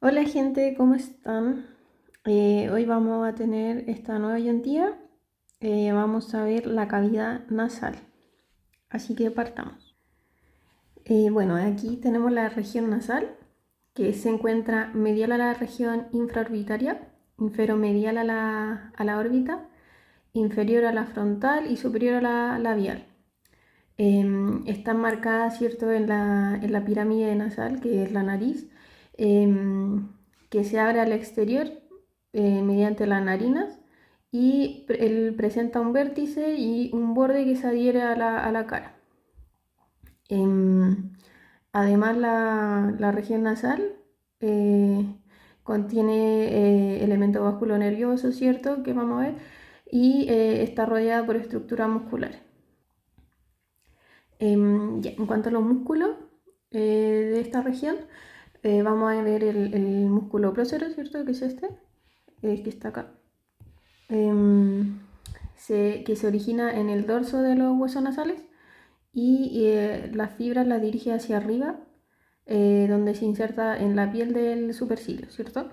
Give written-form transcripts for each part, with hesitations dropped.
Hola gente, ¿cómo están? Hoy vamos a tener esta nueva ayuntía. Vamos a ver la cavidad nasal. Así que partamos. Bueno, aquí tenemos la región nasal, que se encuentra medial a la región infraorbitaria, inferomedial a la órbita, inferior a la frontal y superior a la labial. Están marcadas, ¿cierto?, en la pirámide nasal, que es la nariz, que se abre al exterior mediante las narinas y él presenta un vértice y un borde que se adhiere a la cara. Además, la región nasal contiene elementos vasculonerviosos, ¿cierto?, que vamos a ver, y está rodeada por estructuras musculares. En cuanto a los músculos de esta región, vamos a ver el músculo prócero, ¿cierto? Que es este, que está acá, que se origina en el dorso de los huesos nasales y las fibras las dirige hacia arriba, donde se inserta en la piel del supercilio, ¿cierto?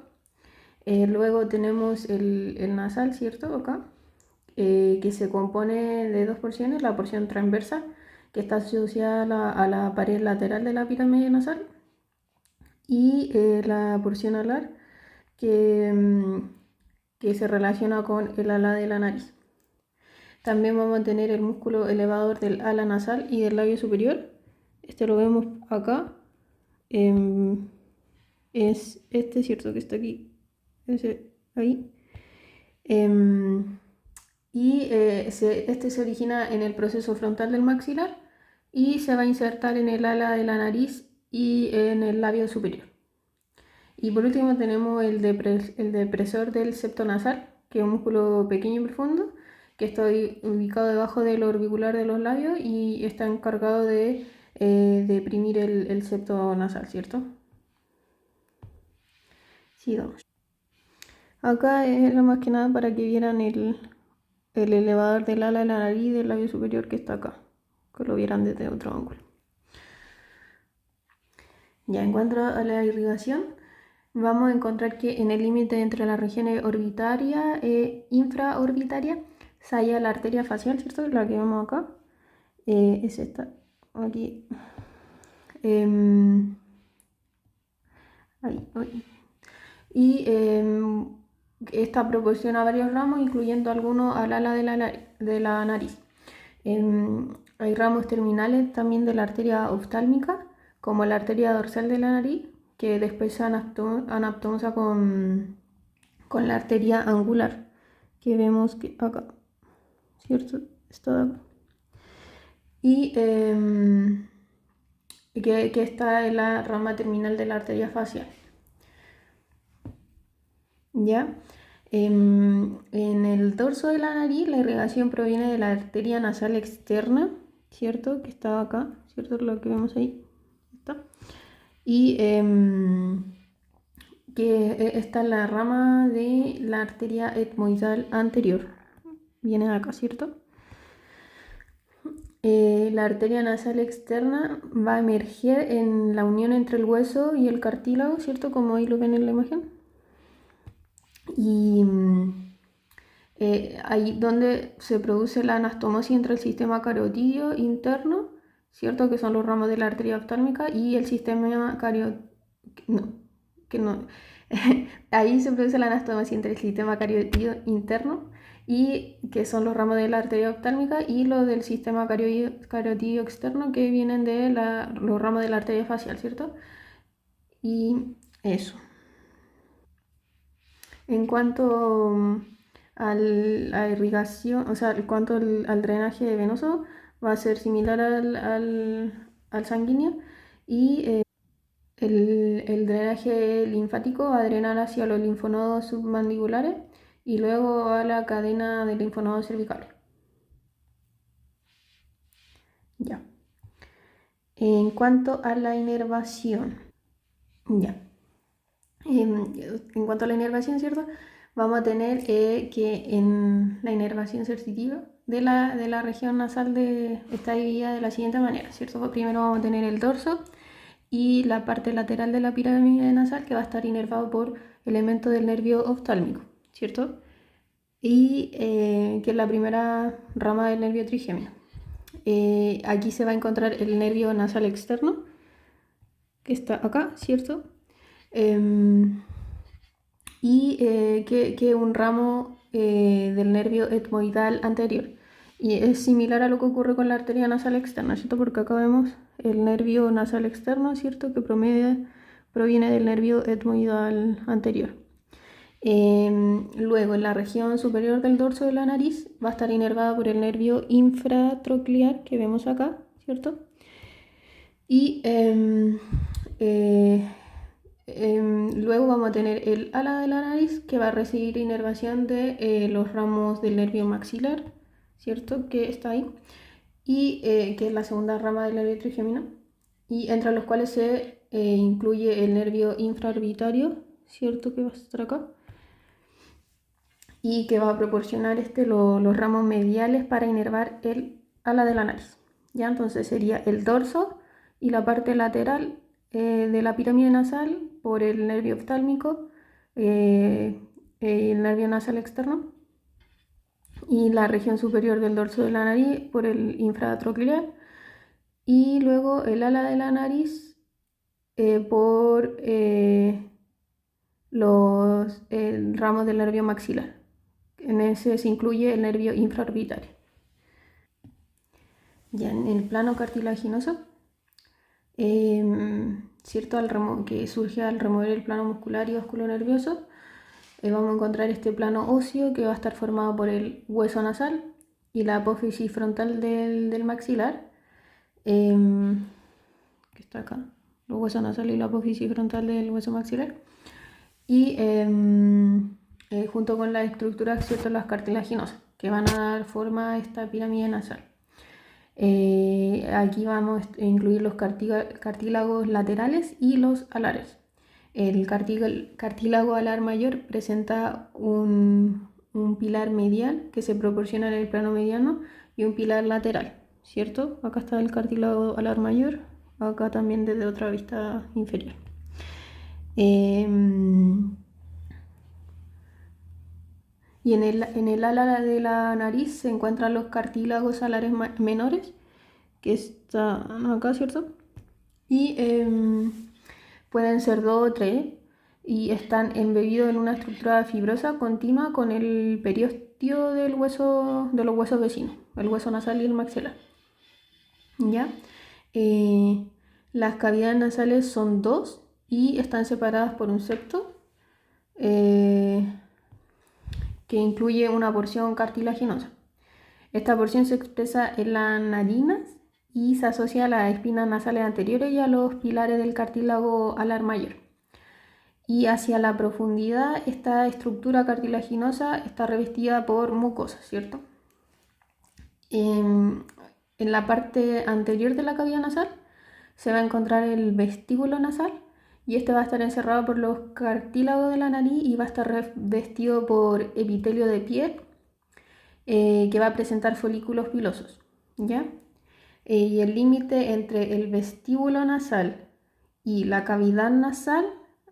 Luego tenemos el nasal, ¿cierto? Acá, que se compone de dos porciones, la porción transversa, que está asociada a la pared lateral de la pirámide nasal, y la porción alar, que, que se relaciona con el ala de la nariz. También vamos a tener el músculo elevador del ala nasal y del labio superior. Este lo vemos acá. Es este, ¿cierto? Que está aquí. Ese, ahí. Este se origina en el proceso frontal del maxilar y se va a insertar en el ala de la nariz y en el labio superior. Y por último tenemos el depresor del septo nasal, que es un músculo pequeño y profundo, que está ubicado debajo del orbicular de los labios y está encargado de deprimir el septo nasal, ¿cierto? Sigamos. Acá es lo más que nada para que vieran el elevador del ala de la nariz y del labio superior que está acá, que lo vieran desde otro ángulo. Ya, en cuanto a la irrigación, vamos a encontrar que en el límite entre las regiones orbitaria e infraorbitaria se halla la arteria facial, ¿cierto? La que vemos acá. Es esta, aquí. Ahí. Y esta proporciona varios ramos, incluyendo algunos al ala de la nariz. Hay ramos terminales también de la arteria oftálmica, como la arteria dorsal de la nariz, que después se anaptosa con la arteria angular, que vemos que acá, ¿cierto? Esto de acá. Y que está en la rama terminal de la arteria facial. ¿Ya? En el dorso de la nariz, la irrigación proviene de la arteria nasal externa, ¿cierto? Que está acá, ¿cierto? Lo que vemos ahí. Está. Y que está en la rama de la arteria etmoidal anterior. Viene de acá, ¿cierto? La arteria nasal externa va a emerger en la unión entre el hueso y el cartílago, ¿cierto? Como ahí lo ven en la imagen. Y ahí donde se produce la anastomosis entre el sistema carotidio interno, ¿cierto? Que son los ramos de la arteria oftálmica, y el sistema ahí se produce la anastomosis entre el sistema carotidio interno, y que son los ramos de la arteria oftálmica, y los del sistema carotidio externo, que vienen de los ramos de la arteria facial, ¿cierto? Y eso. En cuanto a la irrigación, o sea, en cuanto al drenaje venoso, va a ser similar al sanguíneo, y el drenaje linfático va a drenar hacia los linfonodos submandibulares y luego a la cadena de linfonodos cervicales. Ya. En cuanto a la inervación, ya. En cuanto a la inervación, ¿cierto? Vamos a tener que en la inervación sensitiva de la región nasal está dividida de la siguiente manera, ¿cierto? Primero vamos a tener el dorso, y la parte lateral de la pirámide nasal que va a estar inervado por elementos del nervio oftálmico, ¿cierto? Y que es la primera rama del nervio trigémino. Aquí se va a encontrar el nervio nasal externo, que está acá, ¿cierto? Y que es un ramo del nervio etmoidal anterior. Y es similar a lo que ocurre con la arteria nasal externa, ¿cierto? Porque acá vemos el nervio nasal externo, ¿cierto? Que proviene del nervio etmoidal anterior. Luego, en la región superior del dorso de la nariz va a estar inervada por el nervio infratroclear que vemos acá, ¿cierto? Y luego vamos a tener el ala de la nariz que va a recibir inervación de los ramos del nervio maxilar, ¿cierto? Que está ahí. Y que es la segunda rama del nervio trigémino. Y entre los cuales se incluye el nervio infraorbitario, ¿cierto? Que va a estar acá. Y que va a proporcionar los ramos mediales para inervar el ala de la nariz. ¿Ya? Entonces sería el dorso y la parte lateral de la pirámide nasal por el nervio oftálmico, el nervio nasal externo, y la región superior del dorso de la nariz por el infratroclear, y luego el ala de la nariz por los ramos del nervio maxilar. En ese se incluye el nervio infraorbitario. Ya en el plano cartilaginoso, ¿cierto? Que surge al remover el plano muscular y vasculonervioso, vamos a encontrar este plano óseo que va a estar formado por el hueso nasal y la apófisis frontal del maxilar, que está acá, el hueso nasal y la apófisis frontal del hueso maxilar, y junto con las estructuras, ¿cierto? Las cartilaginosas, que van a dar forma a esta pirámide nasal. Aquí vamos a incluir los cartílagos laterales y los alares. El cartílago alar mayor presenta un pilar medial que se proporciona en el plano mediano y un pilar lateral, ¿cierto? Acá está el cartílago alar mayor, acá también desde otra vista inferior. Y en el ala de la nariz se encuentran los cartílagos alares menores, que están acá, ¿cierto? Y pueden ser 2 o 3 y están embebidos en una estructura fibrosa continua con el periósteo de los huesos vecinos, el hueso nasal y el maxilar. ¿Ya? Las cavidades nasales son 2 y están separadas por un septo que incluye una porción cartilaginosa. Esta porción se expresa en las narinas y se asocia a las espinas nasales anteriores y a los pilares del cartílago alar mayor. Y hacia la profundidad, esta estructura cartilaginosa está revestida por mucosa, ¿cierto? En la parte anterior de la cavidad nasal se va a encontrar el vestíbulo nasal, y este va a estar encerrado por los cartílagos de la nariz y va a estar revestido por epitelio de piel, que va a presentar folículos pilosos, ¿ya? Y el límite entre el vestíbulo nasal y la cavidad nasal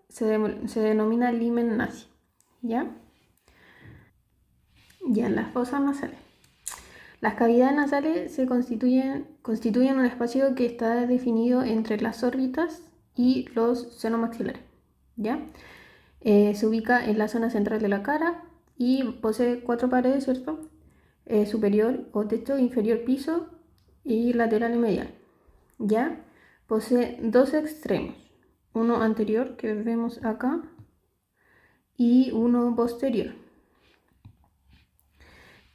se denomina limen nasi, ¿ya? Ya, las fosas nasales. Las cavidades nasales se constituyen un espacio que está definido entre las órbitas y los senos maxilares, ¿ya? Se ubica en la zona central de la cara y posee 4 paredes, ¿cierto? Superior o techo, inferior piso y lateral y medial, ¿ya? Posee 2 extremos, uno anterior que vemos acá y uno posterior.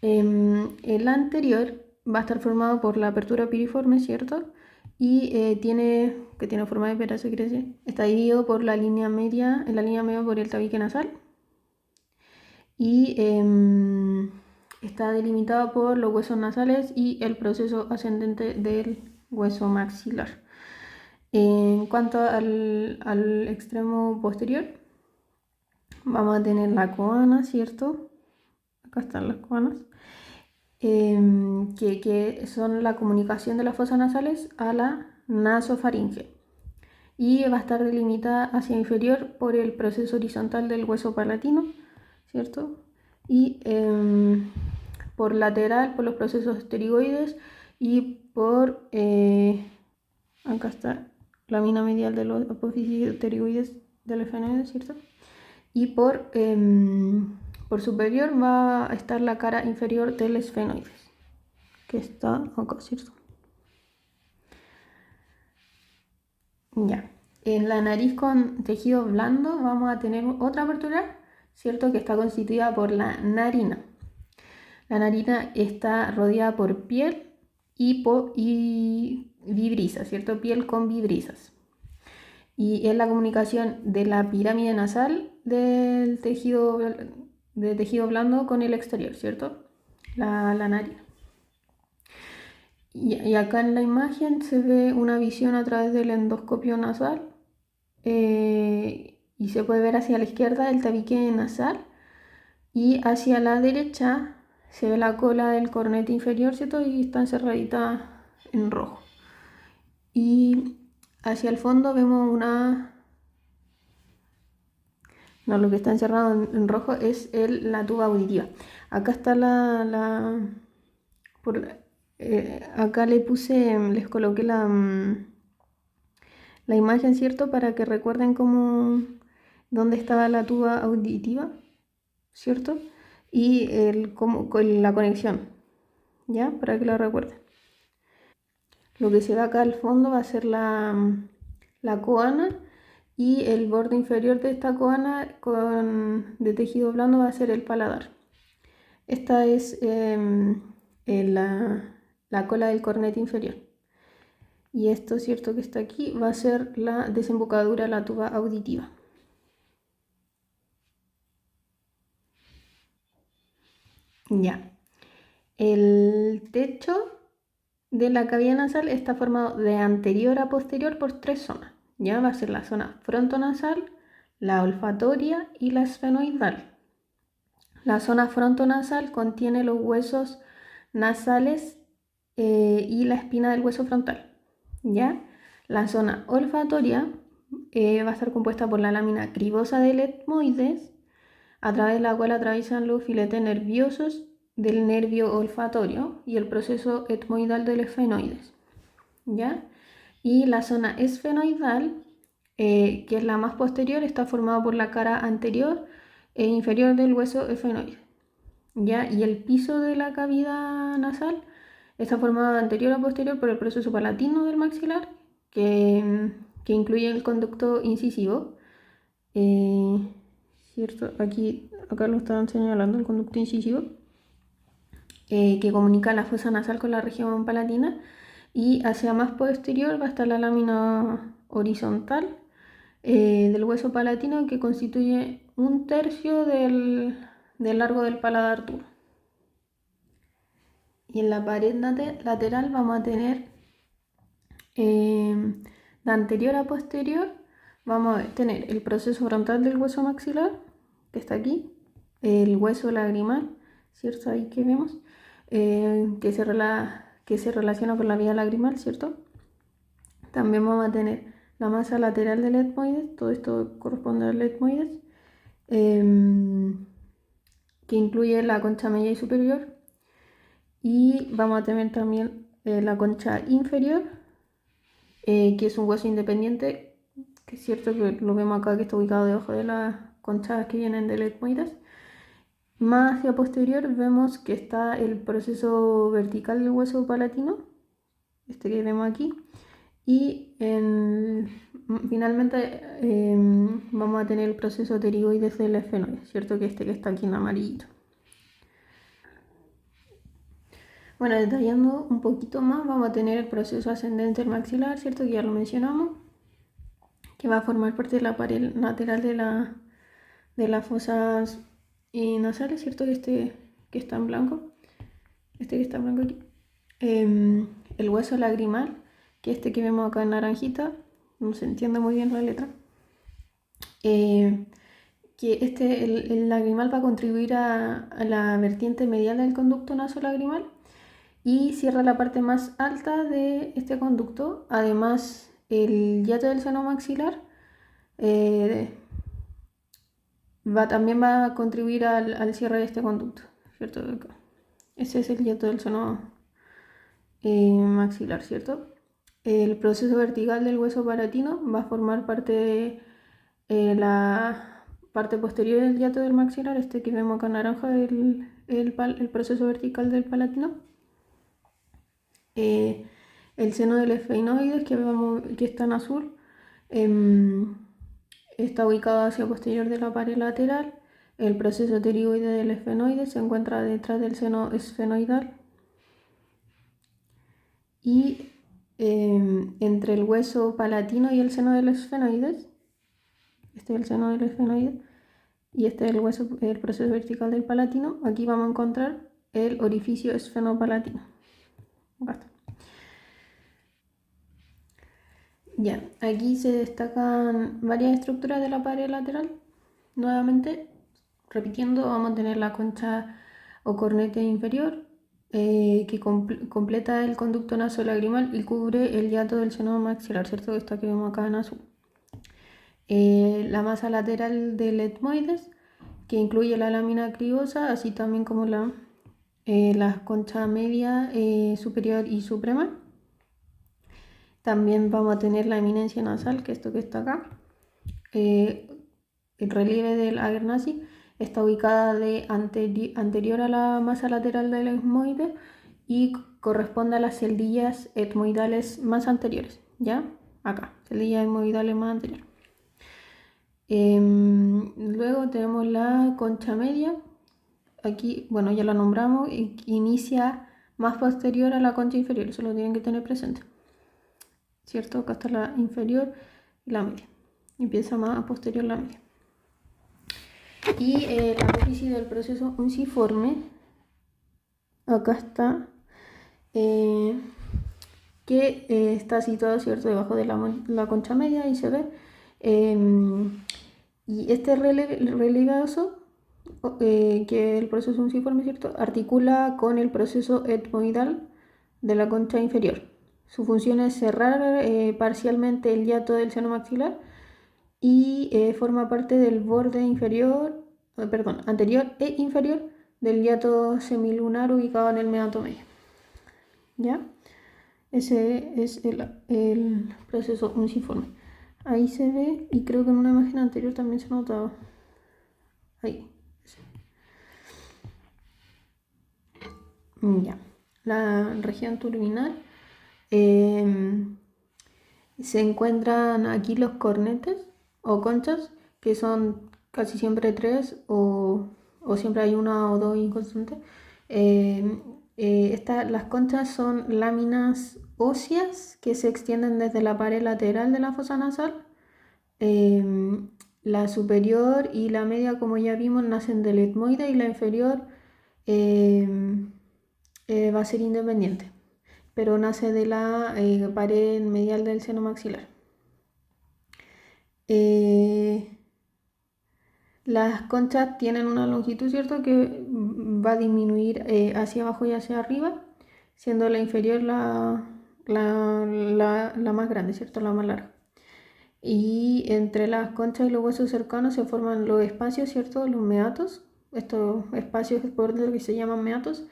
El anterior va a estar formado por la apertura piriforme, ¿cierto? Y tiene forma de pera, se quiere decir. Está dividido por la línea media, en la línea media por el tabique nasal. Y está delimitado por los huesos nasales y el proceso ascendente del hueso maxilar. En cuanto al extremo posterior, vamos a tener la coana, ¿cierto? Acá están las coanas. Que son la comunicación de las fosas nasales a la nasofaringe. y va a estar delimitada hacia inferior por el proceso horizontal del hueso palatino, ¿cierto? Y por lateral por los procesos pterigoides y por, acá está la mina medial de los apófisis pterigoides del esfenoide, ¿cierto? Y por superior va a estar la cara inferior del esfenoides, que está acá, ¿cierto? Ya. En la nariz con tejido blando vamos a tener otra apertura, ¿cierto? Que está constituida por la narina. La narina está rodeada por piel y vibrisas, ¿cierto? Piel con vibrisas. Y es la comunicación de la pirámide nasal del tejido blando con el exterior, ¿cierto? La narina. Y acá en la imagen se ve una visión a través del endoscopio nasal y se puede ver hacia la izquierda el tabique nasal y hacia la derecha se ve la cola del cornete inferior, ¿cierto? Y está encerradita en rojo. Y hacia el fondo vemos No, lo que está encerrado en rojo es la tuba auditiva. Acá está acá les coloqué la imagen, ¿cierto? Para que recuerden dónde estaba la tuba auditiva, ¿cierto? Y la conexión, ¿ya? Para que lo recuerden. Lo que se ve acá al fondo va a ser la coana y el borde inferior de esta coana de tejido blando va a ser el paladar. Esta es la cola del cornete inferior. Y esto, cierto que está aquí, va a ser la desembocadura, la tuba auditiva. Ya. El techo de la cavidad nasal está formado de anterior a posterior por 3 zonas. Ya va a ser la zona frontonasal, la olfatoria y la esfenoidal. La zona frontonasal contiene los huesos nasales y la espina del hueso frontal. ¿Ya? La zona olfatoria va a estar compuesta por la lámina cribosa del etmoides, a través de la cual atraviesan los filetes nerviosos del nervio olfatorio y el proceso etmoidal del esfenoides. ¿Ya? Y la zona esfenoidal, que es la más posterior, está formada por la cara anterior e inferior del hueso esfenoide. ¿Ya? Y el piso de la cavidad nasal está formado de anterior a posterior por el proceso palatino del maxilar, que incluye el conducto incisivo. ¿Cierto? Acá lo estaban señalando, el conducto incisivo, que comunica la fosa nasal con la región palatina. Y hacia más posterior va a estar la lámina horizontal del hueso palatino, que constituye 1/3 del largo del paladar duro. Y en la pared lateral vamos a tener de anterior a posterior, vamos a tener el proceso frontal del hueso maxilar, que está aquí, el hueso lagrimal, ¿cierto? Ahí que vemos, que se relaciona con la vía lagrimal, ¿cierto? También vamos a tener la masa lateral del etmoides, todo esto corresponde al etmoides, que incluye la concha media y superior. Y vamos a tener también la concha inferior, que es un hueso independiente, que es cierto que lo vemos acá, que está ubicado debajo de las conchas que vienen del etmoides. Más hacia posterior vemos que está el proceso vertical del hueso palatino, este que vemos aquí. Y finalmente vamos a tener el proceso pterigoides del esfenoide, ¿cierto? Que está aquí en amarillito. Bueno, detallando un poquito más, vamos a tener el proceso ascendente del maxilar, ¿cierto? Que ya lo mencionamos, que va a formar parte de la pared lateral de las fosas nasales, ¿cierto? Que está en blanco, que está en blanco aquí. El hueso lagrimal, que que vemos acá en naranjita, no se entiende muy bien la letra. Que el lagrimal va a contribuir a la vertiente medial del conducto nasolagrimal y cierra la parte más alta de este conducto. Además, el hiato del seno maxilar también va a contribuir al cierre de este conducto, ¿cierto? Ese es el hiato del seno maxilar, ¿cierto? El proceso vertical del hueso palatino va a formar parte de la parte posterior del hiato del maxilar, este que vemos acá en naranja, el proceso vertical del palatino. El seno del esfenoides, que está en azul, está ubicado hacia posterior de la pared lateral. El proceso pterigoide del esfenoides se encuentra detrás del seno esfenoidal. Y entre el hueso palatino y el seno del esfenoides, este es el seno del esfenoides y este es el proceso vertical del palatino, aquí vamos a encontrar el orificio esfenopalatino. Acá está. Ya, aquí se destacan varias estructuras de la pared lateral. Nuevamente, repitiendo, vamos a tener la concha o cornete inferior, que completa el conducto nasolagrimal y cubre el hiato del seno maxilar, ¿cierto? Esta que vemos acá en azul. La masa lateral del etmoides, que incluye la lámina cribosa, así también como la concha media, superior y suprema. También vamos a tener la eminencia nasal, que es esto que está acá. El relieve del Agernaci está ubicada anterior a la masa lateral del etmoide y corresponde a las celdillas etmoidales más anteriores, ¿ya? Acá, celdillas etmoidales más anteriores. Luego tenemos la concha media. Aquí, bueno, ya la nombramos, inicia más posterior a la concha inferior, eso lo tienen que tener presente, ¿cierto? Acá está la inferior y la media. Empieza más posterior la media. Y la apófisis del proceso unciforme, acá está, que está situado, ¿cierto?, debajo de la concha media, y se ve. Y este relevazo, que el proceso unciforme, ¿cierto?, articula con el proceso etmoidal de la concha inferior. Su función es cerrar parcialmente el hiato del seno maxilar y forma parte del borde anterior e inferior del hiato semilunar ubicado en el meato medio. ¿Ya? Ese es el proceso unciforme. Ahí se ve, y creo que en una imagen anterior también se notaba. Ahí. Ya. La región turbinal. Se encuentran aquí los cornetes o conchas, que son casi siempre tres o siempre hay una o dos inconstantes. Las conchas son láminas óseas que se extienden desde la pared lateral de la fosa nasal. La superior y la media, como ya vimos, nacen del etmoide, y la inferior va a ser independiente, pero nace de la pared medial del seno maxilar. Las conchas tienen una longitud, ¿cierto?, que va a disminuir hacia abajo y hacia arriba, siendo la inferior la más grande, ¿cierto?, la más larga. Y entre las conchas y los huesos cercanos se forman los espacios, ¿cierto?, los meatos. Estos espacios por lo que se llaman meatos.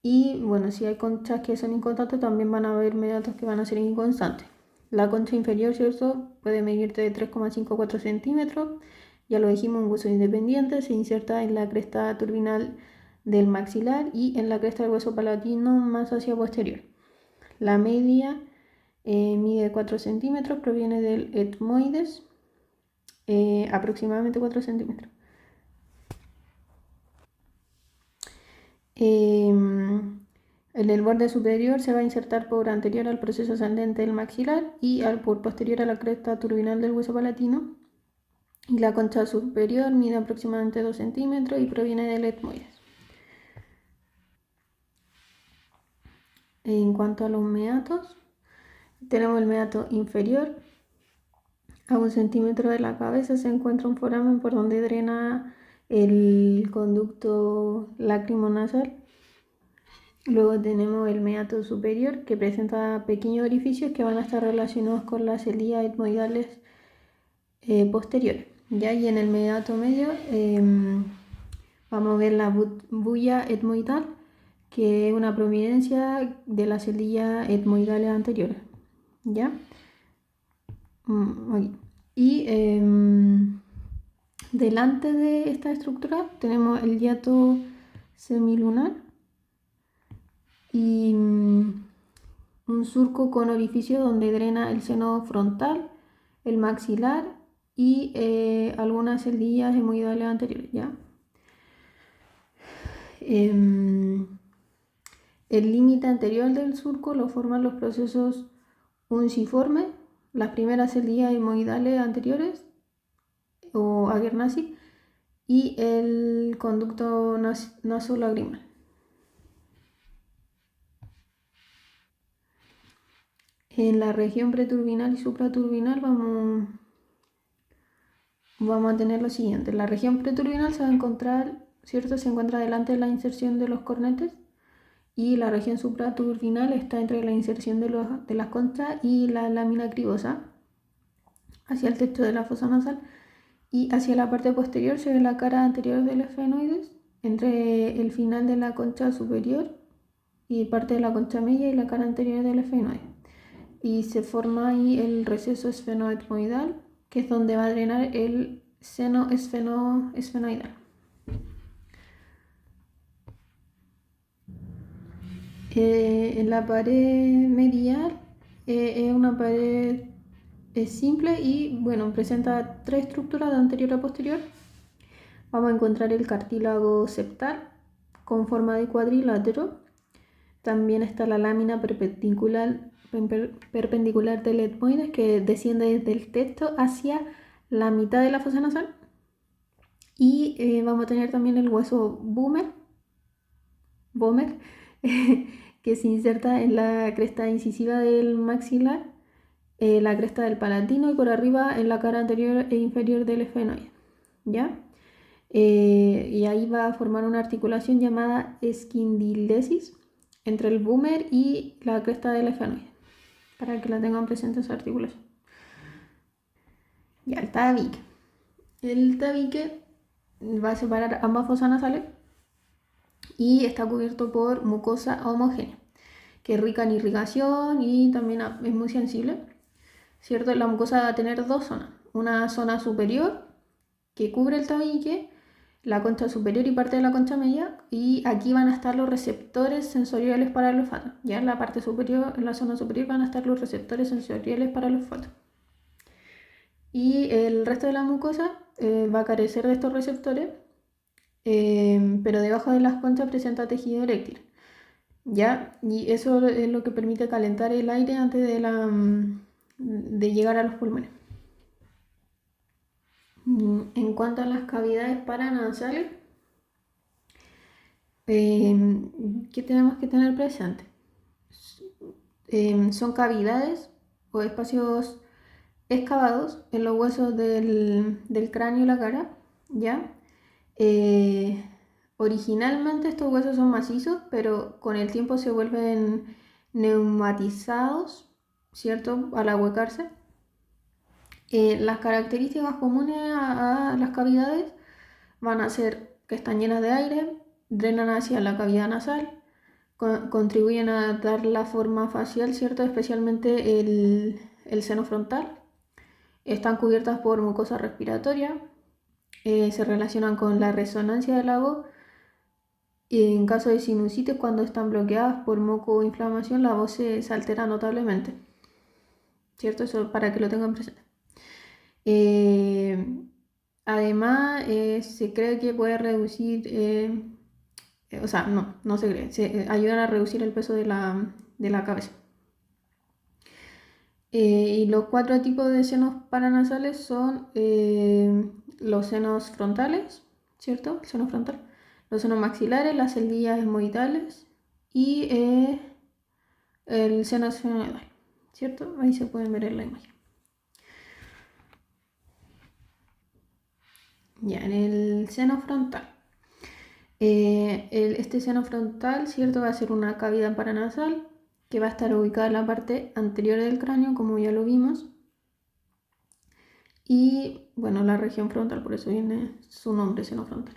Y bueno, si hay conchas que son inconstantes, también van a haber meatos que van a ser inconstantes. La concha inferior, ¿cierto?, puede medirte de 3,5 a 4 centímetros. Ya lo dijimos, un hueso independiente, se inserta en la cresta turbinal del maxilar y en la cresta del hueso palatino más hacia posterior. La media mide 4 centímetros, proviene del etmoides, aproximadamente 4 centímetros. En el borde superior se va a insertar por anterior al proceso ascendente del maxilar y por posterior a la cresta turbinal del hueso palatino. Y la concha superior mide aproximadamente 2 centímetros y proviene del etmoides. En cuanto a los meatos, tenemos el meato inferior. A 1 centímetro de la cabeza se encuentra un foramen por donde drena el conducto lacrimonasal. Luego tenemos el meato superior, que presenta pequeños orificios que van a estar relacionados con las celdas etmoidales posteriores. ¿Ya? Y en el meato medio vamos a ver la bulla etmoidal, que es una prominencia de las celdas etmoidales anteriores. ¿Ya? Aquí. Y delante de esta estructura tenemos el hiato semilunar y un surco con orificio donde drena el seno frontal, el maxilar y algunas celdillas hemoidales anteriores. ¿Ya? El límite anterior del surco lo forman los procesos unciformes, las primeras celdillas hemoidales anteriores o aguernasi y el conducto nasolagrimal. En la región preturbinal y supraturbinal vamos a tener lo siguiente. La región preturbinal se va a encontrar, ¿cierto? Se encuentra delante de la inserción de los cornetes, y la región supraturbinal está entre la inserción de las contras y la lámina cribosa hacia el techo de la fosa nasal, y hacia la parte posterior se ve la cara anterior del esfenoides entre el final de la concha superior y parte de la concha media y la cara anterior del esfenoide, y se forma ahí el receso esfenoetmoidal, que es donde va a drenar el seno esfenoidal. En la pared medial es una pared simple y bueno, presenta tres estructuras de anterior a posterior. Vamos a encontrar el cartílago septal con forma de cuadrilátero. También está la lámina perpendicular del etmoides, que desciende desde el techo hacia la mitad de la fosa nasal. Y vamos a tener también el hueso Böhmer, que se inserta en la cresta incisiva del maxilar, la cresta del palatino y por arriba en la cara anterior e inferior del esfenoide. ¿Ya? Y ahí va a formar una articulación llamada esquindilesis entre el Böhmer y la cresta del esfenoide, para que la tengan presente esa articulación. Ya, el tabique. El tabique va a separar ambas fosas nasales y está cubierto por mucosa homogénea, que es rica en irrigación y también es muy sensible, ¿cierto? La mucosa va a tener dos zonas: una zona superior que cubre el tabique, la concha superior y parte de la concha media, y aquí van a estar los receptores sensoriales para el olfato. Ya en la parte superior, en la zona superior, van a estar los receptores sensoriales para el olfato. Y el resto de la mucosa va a carecer de estos receptores, pero debajo de las conchas presenta tejido eréctil. ¿Ya? Y eso es lo que permite calentar el aire antes de llegar a los pulmones. En cuanto a las cavidades paranasales, ¿qué tenemos que tener presente? Son cavidades o espacios excavados en los huesos del cráneo y la cara, ¿ya? Originalmente estos huesos son macizos, pero con el tiempo se vuelven neumatizados, ¿cierto? Al ahuecarse. Las características comunes a las cavidades van a ser que están llenas de aire, drenan hacia la cavidad nasal, contribuyen a dar la forma facial, ¿cierto? Especialmente el seno frontal. Están cubiertas por mucosa respiratoria, se relacionan con la resonancia de la voz, y en caso de sinusitis, cuando están bloqueadas por moco o inflamación, la voz se altera notablemente, ¿cierto? Eso para que lo tengan presente. Además, se cree que puede reducir, o sea, no se cree, ayudan a reducir el peso de la cabeza. Y los cuatro tipos de senos paranasales son los senos frontales, ¿cierto? El seno frontal, los senos maxilares, las celdillas esmoidales y el seno esfenoidal, ¿cierto? Ahí se pueden ver en la imagen. Ya, en el seno frontal Este seno frontal, ¿cierto? Va a ser una cavidad paranasal que va a estar ubicada en la parte anterior del cráneo, como ya lo vimos. Y bueno, la región frontal, por eso viene su nombre, seno frontal.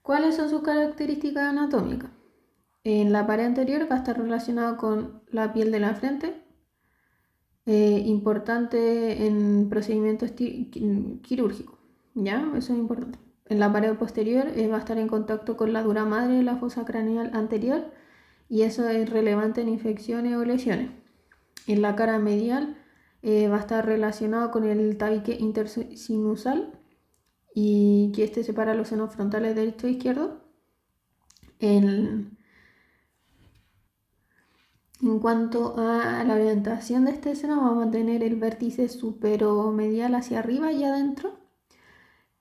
¿Cuáles son sus características anatómicas? En la pared anterior va a estar relacionado con la piel de la frente, importante en procedimientos quirúrgicos, ¿ya? Eso es importante. En la pared posterior va a estar en contacto con la dura madre de la fosa craneal anterior y eso es relevante en infecciones o lesiones. En la cara medial va a estar relacionado con el tabique intersinusal y que este separa los senos frontales derecho e izquierdo. En cuanto a la orientación de este seno, vamos a tener el vértice superomedial hacia arriba y adentro,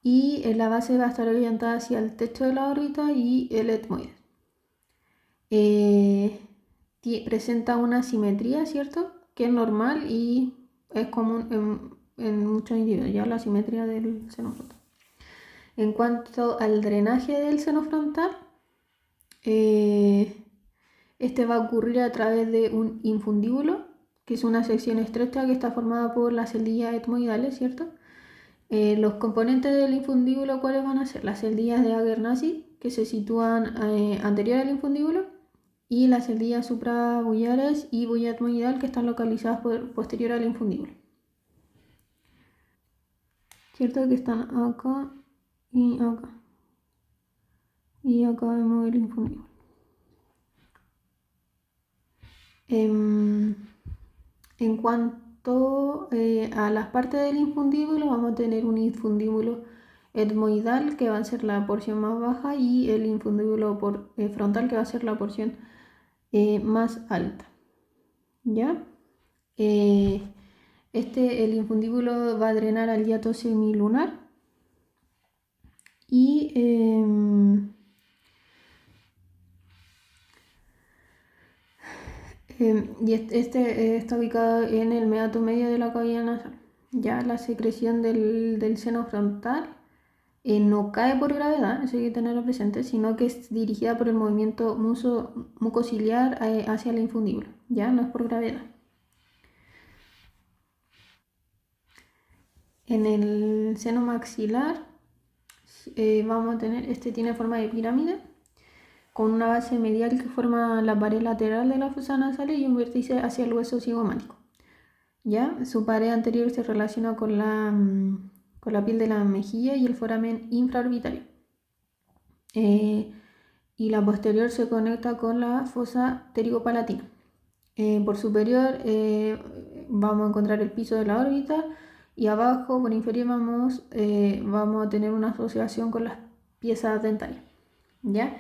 y la base va a estar orientada hacia el techo de la órbita y el etmoide. Presenta una simetría, ¿cierto? Que es normal y es común en muchos individuos, ya la simetría del seno frontal. En cuanto al drenaje del seno frontal, este va a ocurrir a través de un infundíbulo, que es una sección estrecha que está formada por las celdillas etmoidales, ¿cierto? Los componentes del infundíbulo, ¿cuáles van a ser? Las celdillas de Aguernasi, que se sitúan anterior al infundíbulo, y las celdillas suprabullares y bulla etmoidal, que están localizadas posterior al infundíbulo. ¿Cierto? Que están acá y acá. Y acá vemos el infundíbulo. En cuanto a las partes del infundíbulo, vamos a tener un infundíbulo etmoidal, que va a ser la porción más baja, y el infundíbulo frontal, que va a ser la porción más alta. ¿Ya? El infundíbulo va a drenar al hiato semilunar y está ubicado en el meato medio de la cavidad nasal. Ya la secreción del seno frontal no cae por gravedad, eso hay que tenerlo presente, sino que es dirigida por el movimiento mucociliar hacia el infundíbulo, ya no es por gravedad. En el seno maxilar vamos a tener, tiene forma de pirámide, con una base medial que forma la pared lateral de la fosa nasal y un vértice hacia el hueso cigomático. ¿Ya? Su pared anterior se relaciona con la piel de la mejilla y el foramen infraorbitario. Y la posterior se conecta con la fosa pterigopalatina. Por superior vamos a encontrar el piso de la órbita, y abajo, por inferior, vamos a tener una asociación con las piezas dentarias. ¿Ya?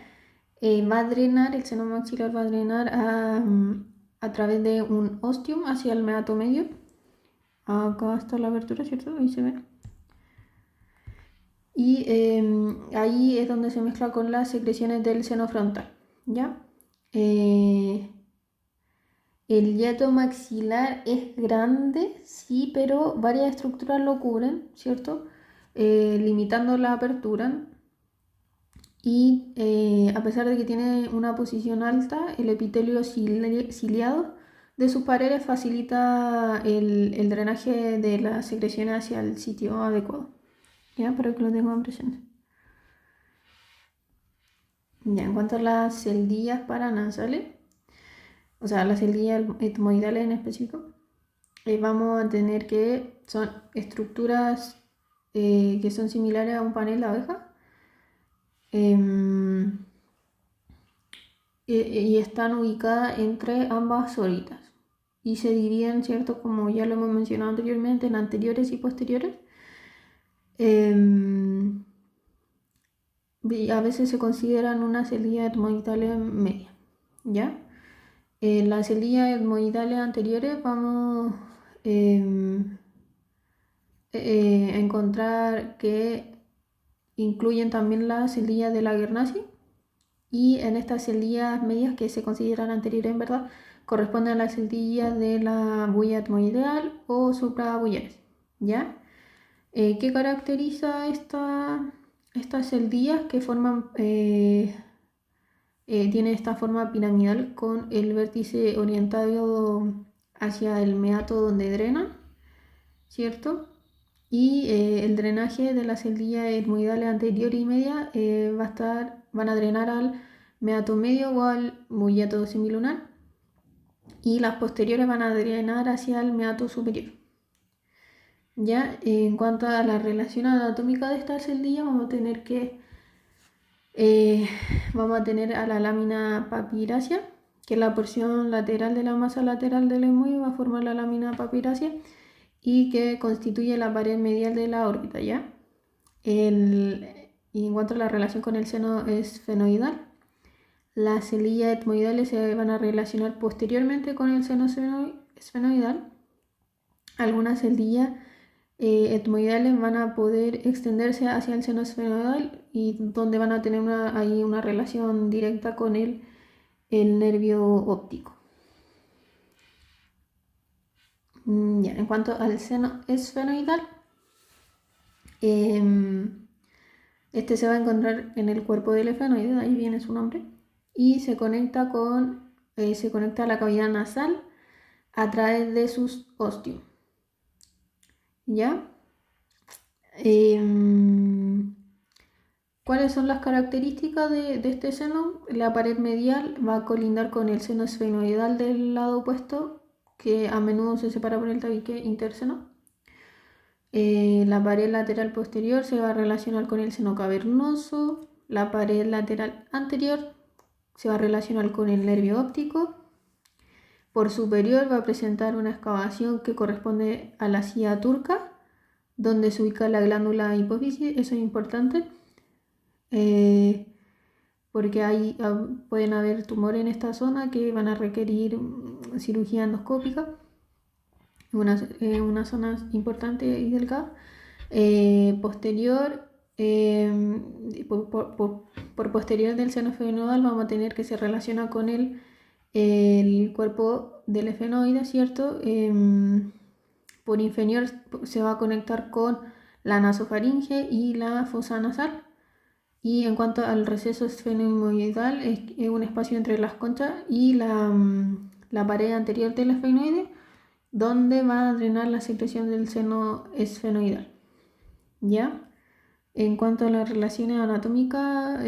Va a drenar, el seno maxilar va a drenar a través de un ostium hacia el meato medio. Acá está la abertura, ¿cierto? Ahí se ve. Y ahí es donde se mezcla con las secreciones del seno frontal, ¿ya? El hiato maxilar es grande, sí, pero varias estructuras lo cubren, ¿cierto? Limitando la apertura. Y a pesar de que tiene una posición alta, el epitelio ciliado de sus paredes facilita el drenaje de las secreciones hacia el sitio adecuado, ¿ya? Para que lo tengan presente. Ya, en cuanto a las celdillas paranasales, o sea, las celdillas etmoidales en específico, vamos a tener que son estructuras que son similares a un panel de abeja. Y están ubicadas entre ambas órbitas y se dividen, ¿cierto? Como ya lo hemos mencionado anteriormente, en anteriores y posteriores. Y a veces se consideran una celilla etmoidales media, ¿ya? En las celillas etmoidales anteriores vamos a encontrar que incluyen también las celillas de la Guernsey, y en estas celdillas medias, que se consideran anteriores en verdad, corresponden a las celdillas de la bulla etmoideal o suprabullares, ¿ya? ¿Qué caracteriza estas celdillas que forman, tiene esta forma piramidal con el vértice orientado hacia el meato donde drenan, ¿cierto? Y el drenaje de la celdilla etmoidal anterior y media van a drenar al meato medio o al bulleto semilunar, y las posteriores van a drenar hacia el meato superior. Ya, en cuanto a la relación anatómica de esta celdilla, vamos a tener a la lámina papirácea, que es la porción lateral de la masa lateral del etmoide, va a formar la lámina papirácea y que constituye la pared medial de la órbita, ¿ya? Y en cuanto a la relación con el seno esfenoidal, las celdillas etmoidales se van a relacionar posteriormente con el seno esfenoidal. Algunas celdillas etmoidales van a poder extenderse hacia el seno esfenoidal y donde van a tener una relación directa con el nervio óptico. Ya, en cuanto al seno esfenoidal, este se va a encontrar en el cuerpo del esfenoide, de ahí viene su nombre, y se conecta a la cavidad nasal a través de sus ostios. ¿Ya? ¿Cuáles son las características de este seno? La pared medial va a colindar con el seno esfenoidal del lado opuesto, que a menudo se separa por el tabique interseno. La pared lateral posterior se va a relacionar con el seno cavernoso. La pared lateral anterior se va a relacionar con el nervio óptico. Por superior va a presentar una excavación que corresponde a la silla turca, donde se ubica la glándula hipófisis. Eso es importante, porque pueden haber tumores en esta zona que van a requerir cirugía endoscópica. Una zona importante y delgada. Por posterior del seno esfenoidal vamos a tener que se relaciona con el cuerpo del esfenoide, ¿cierto? Por inferior se va a conectar con la nasofaringe y la fosa nasal. Y en cuanto al receso esfenoidal, es un espacio entre las conchas y la pared anterior del esfenoide, donde va a drenar la secreción del seno esfenoidal. ¿Ya? En cuanto a las relaciones anatómicas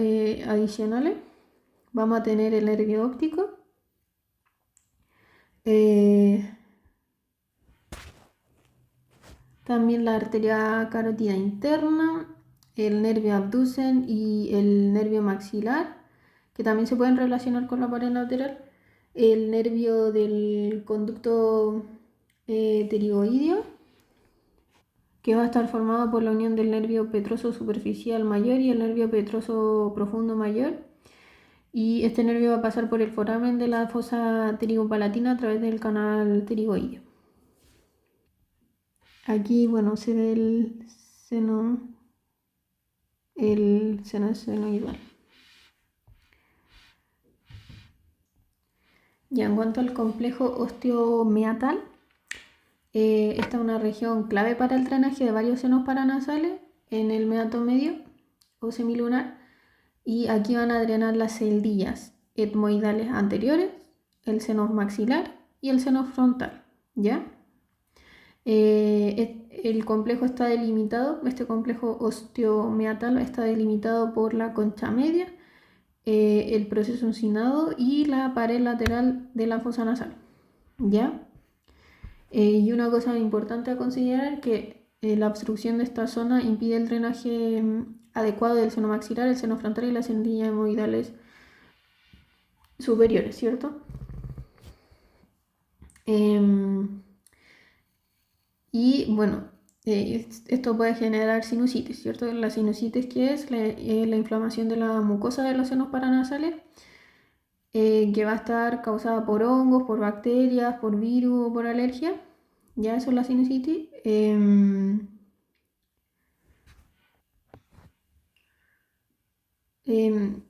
adicionales, vamos a tener el nervio óptico, también la arteria carótida interna, el nervio abducen y el nervio maxilar, que también se pueden relacionar con la pared lateral, el nervio del conducto pterigoideo, que va a estar formado por la unión del nervio petroso superficial mayor y el nervio petroso profundo mayor. Y este nervio va a pasar por el foramen de la fosa pterigopalatina a través del canal pterigoideo. Aquí, bueno, se ve el seno esfenoidal. Ya, en cuanto al complejo osteomeatal, esta es una región clave para el drenaje de varios senos paranasales en el meato medio o semilunar, y aquí van a drenar las celdillas etmoidales anteriores, el seno maxilar y el seno frontal, ¿ya? El complejo está delimitado, este complejo osteomeatal está delimitado por la concha media, el proceso uncinado y la pared lateral de la fosa nasal, ¿ya? Y una cosa importante a considerar, que la obstrucción de esta zona impide el drenaje adecuado del seno maxilar, el seno frontal y las celdillas etmoidales superiores, ¿cierto? Y bueno, esto puede generar sinusitis, ¿cierto? La sinusitis, que es la inflamación de la mucosa de los senos paranasales, que va a estar causada por hongos, por bacterias, por virus o por alergia. Ya, eso es la sinusitis. En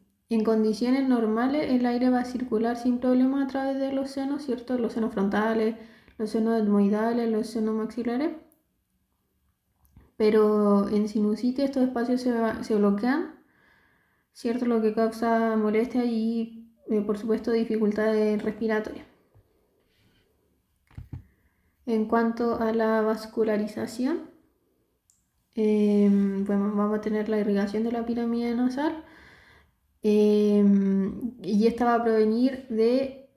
condiciones normales el aire va a circular sin problema a través de los senos, ¿cierto? Los senos frontales, los senos etmoidales, los senos maxilares. pero en sinusitis estos espacios se bloquean, ¿cierto? Lo que causa molestia y, por supuesto, dificultades respiratorias. En cuanto a la vascularización, bueno, vamos a tener la irrigación de la pirámide nasal, y esta va a provenir de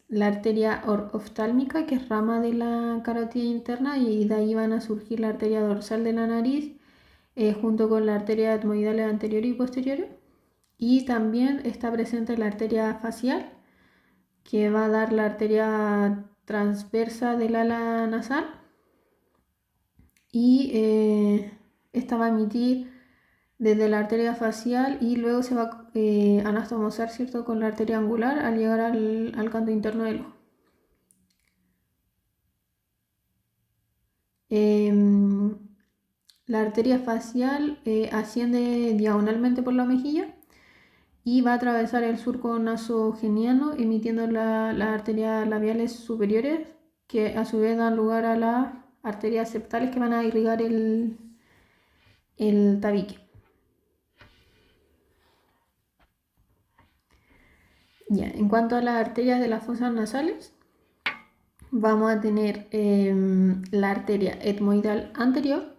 la arteria oftálmica, que es rama de la carótida interna, y de ahí van a surgir la arteria dorsal de la nariz, junto con la arteria etmoidal anterior y posterior, y también está presente la arteria facial, que va a dar la arteria transversa del ala nasal, y esta va a emitir desde la arteria facial y luego se va a anastomosar, ¿cierto?, con la arteria angular al llegar al canto interno del ojo. La arteria facial asciende diagonalmente por la mejilla y va a atravesar el surco nasogeniano, emitiendo las arterias labiales superiores, que a su vez dan lugar a las arterias septales que van a irrigar el tabique. Ya, en cuanto a las arterias de las fosas nasales, vamos a tener la arteria etmoidal anterior.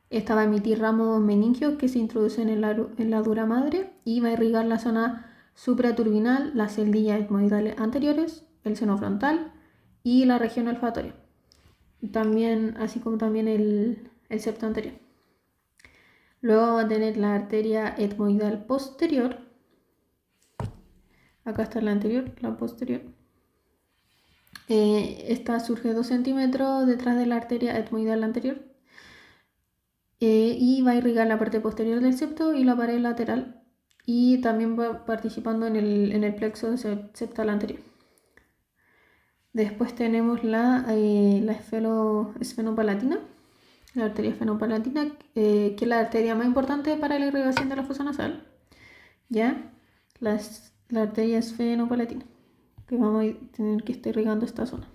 Esta va a emitir ramos meningios que se introducen en la dura madre y va a irrigar la zona supraturbinal, las celdillas etmoidales anteriores, el seno frontal y la región olfatoria. También, así como también el septo anterior. Luego vamos a tener la arteria etmoidal posterior. Acá está la anterior, la posterior. Esta surge 2 centímetros detrás de la arteria etmoidal anterior, y va a irrigar la parte posterior del septo y la pared lateral, y también va participando en el plexo septal anterior. Después tenemos la esfenopalatina, la arteria esfenopalatina, que es la arteria más importante para la irrigación de la fosa nasal, ¿ya? La arteria esfenopalatina, que vamos a tener que estar irrigando esta zona.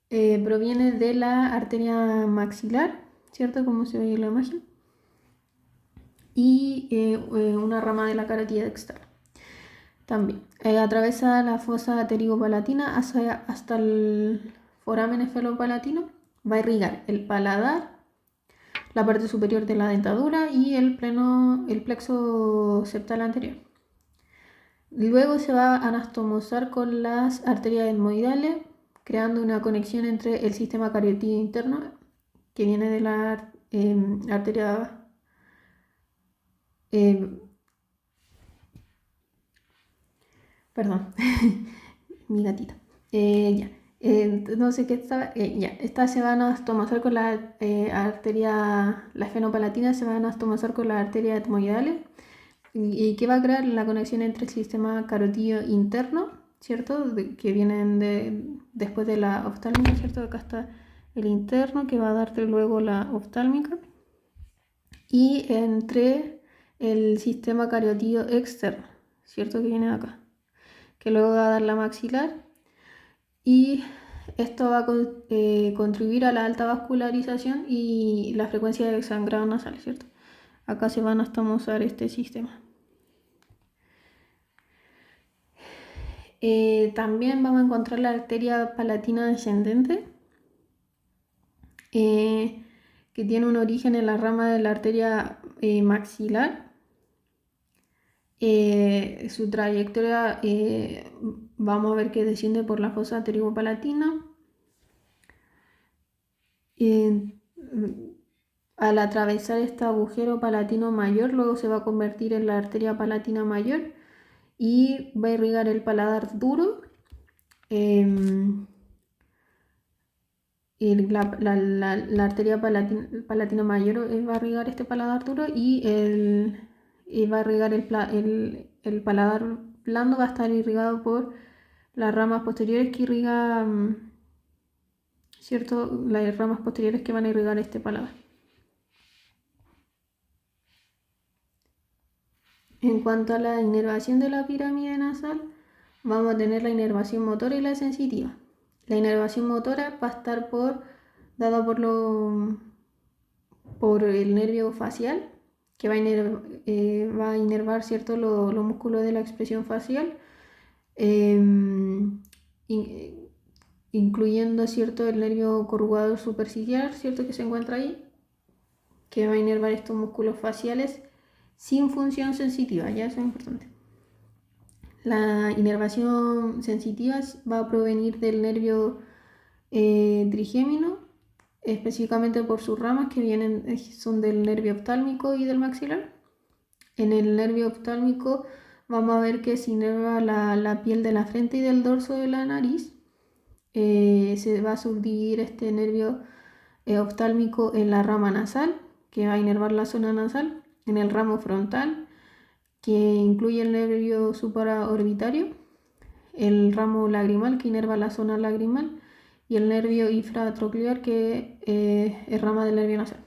Proviene de la arteria maxilar, ¿cierto? Como se ve en la imagen. Y una rama de la carótida externa. También atraviesa la fosa pterigopalatina hasta el foramen esfenopalatino. Va a irrigar el paladar, la parte superior de la dentadura y el plexo septal anterior. Luego se va a anastomosar con las arterias etmoidales, creando una conexión entre el sistema cariotide interno, que viene de la arteria perdón, mi gatita. Ya. No sé qué estaba. Ya. Esta se va a anastomosar con la arteria, la esfenopalatina se va a anastomosar con las arterias etmoidales, y que va a crear la conexión entre el sistema carotídeo interno, ¿cierto? Que vienen después de la oftálmica, ¿cierto? Acá está el interno, que va a darte luego la oftálmica, y entre el sistema cariotídeo externo, ¿cierto? Que viene de acá, que luego va a dar la maxilar, y esto va a contribuir a la alta vascularización y la frecuencia de sangrado nasal, ¿cierto? Acá se van a anastomosar este sistema. También vamos a encontrar la arteria palatina descendente, que tiene un origen en la rama de la arteria maxilar. Su trayectoria, vamos a ver que desciende por la fosa pterigopalatina. Al atravesar este agujero palatino mayor, luego se va a convertir en la arteria palatina mayor y va a irrigar el paladar duro. La arteria palatina mayor va a irrigar este paladar duro, y va a irrigar el paladar blando, va a estar irrigado por las ramas posteriores que irrigan, ¿cierto? Las ramas posteriores que van a irrigar este paladar. En cuanto a la inervación de la pirámide nasal, vamos a tener la inervación motora y la sensitiva. La inervación motora va a estar dada por el nervio facial, que va a inervar, ¿cierto?, los músculos de la expresión facial, incluyendo, ¿cierto?, el nervio corrugador superciliar, ¿cierto?, que se encuentra ahí, que va a inervar estos músculos faciales sin función sensitiva, ya eso es importante. La inervación sensitiva va a provenir del nervio trigémino, específicamente por sus ramas que son del nervio oftálmico y del maxilar. En el nervio oftálmico vamos a ver que se inerva la piel de la frente y del dorso de la nariz. Se va a subdividir este nervio oftálmico en la rama nasal, que va a inervar la zona nasal, en el ramo frontal, que incluye el nervio supraorbitario, el ramo lagrimal, que inerva la zona lagrimal, y el nervio infratroclear, que es rama del nervio nasal.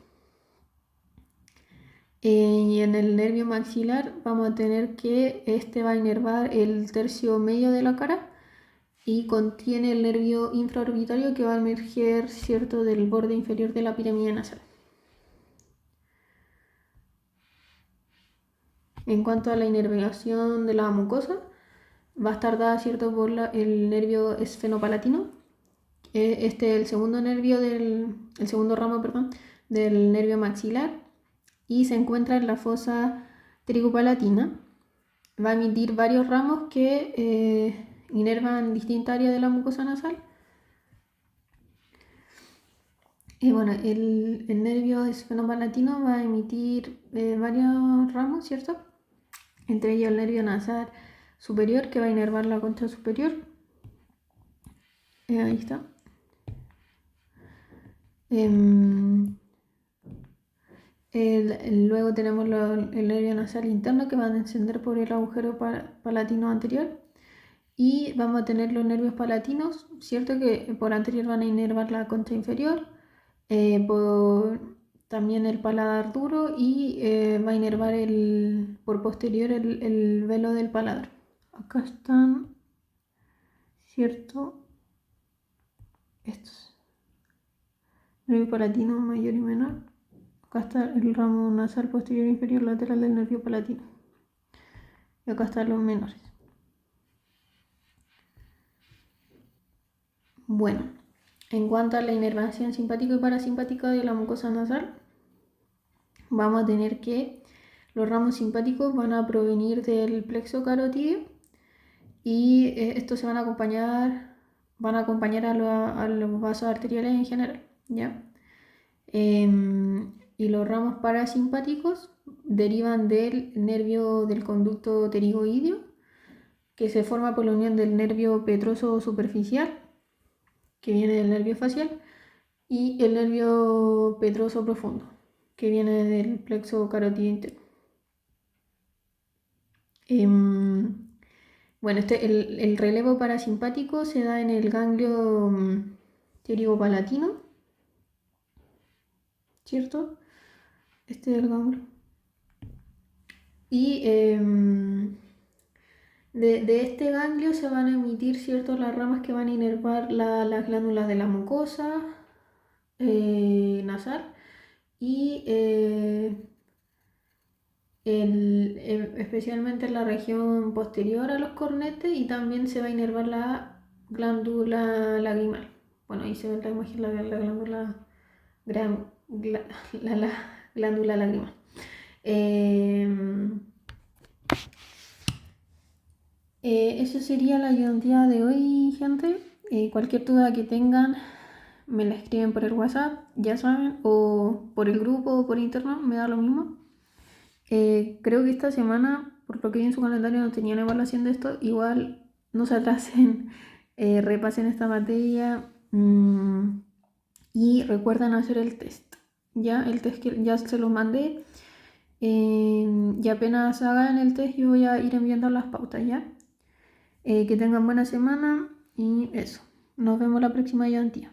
Y en el nervio maxilar vamos a tener que este va a inervar el tercio medio de la cara y contiene el nervio infraorbitario que va a emerger, ¿cierto?, del borde inferior de la pirámide nasal. En cuanto a la inervación de la mucosa, va a estar dada, ¿cierto?, por el nervio esfenopalatino. Este es el segundo ramo, perdón, del nervio maxilar, y se encuentra en la fosa trigopalatina. Va a emitir varios ramos que inervan distintas áreas de la mucosa nasal. Y bueno, el nervio esfenopalatino va a emitir varios ramos, ¿cierto? Entre ellos el nervio nasal superior, que va a inervar la concha superior. Ahí está. Luego tenemos el nervio nasal interno, que va a descender por el agujero palatino anterior, y vamos a tener los nervios palatinos, ¿cierto?, que por anterior van a inervar la concha inferior, también el paladar duro, y va a inervar por posterior el velo del paladar. Acá están, ¿cierto?, estos nervio palatino mayor y menor. Acá está el ramo nasal posterior e inferior lateral del nervio palatino. Y acá están los menores. Bueno, en cuanto a la inervación simpática y parasimpática de la mucosa nasal, vamos a tener que los ramos simpáticos van a provenir del plexo carotídeo, y estos van a acompañar a los vasos arteriales en general, ¿ya? Y los ramos parasimpáticos derivan del nervio del conducto pterigoideo, que se forma por la unión del nervio petroso superficial, que viene del nervio facial, y el nervio petroso profundo, que viene del plexo carotídeo interno. Bueno, el relevo parasimpático se da en el ganglio pterigopalatino, ¿cierto? Este es el ganglio. Y de este ganglio se van a emitir, ¿cierto?, las ramas que van a inervar las glándulas de la mucosa nasal, y especialmente en la región posterior a los cornetes, y también se va a inervar la glándula lagrimal. Bueno, ahí se ve en la imagen la glándula lagrimal. Eso sería la ayudantía de hoy, gente. Cualquier duda que tengan, me la escriben por el WhatsApp, ya saben, o por el grupo o por interno, me da lo mismo. Creo que esta semana, por lo que vi en su calendario, no tenían evaluación de esto. Igual no se atrasen, repasen esta materia, y recuerden hacer el test. Ya, el test que ya se lo mandé, y apenas hagan el test yo voy a ir enviando las pautas, ¿ya? Que tengan buena semana y eso. Nos vemos la próxima ayudantía.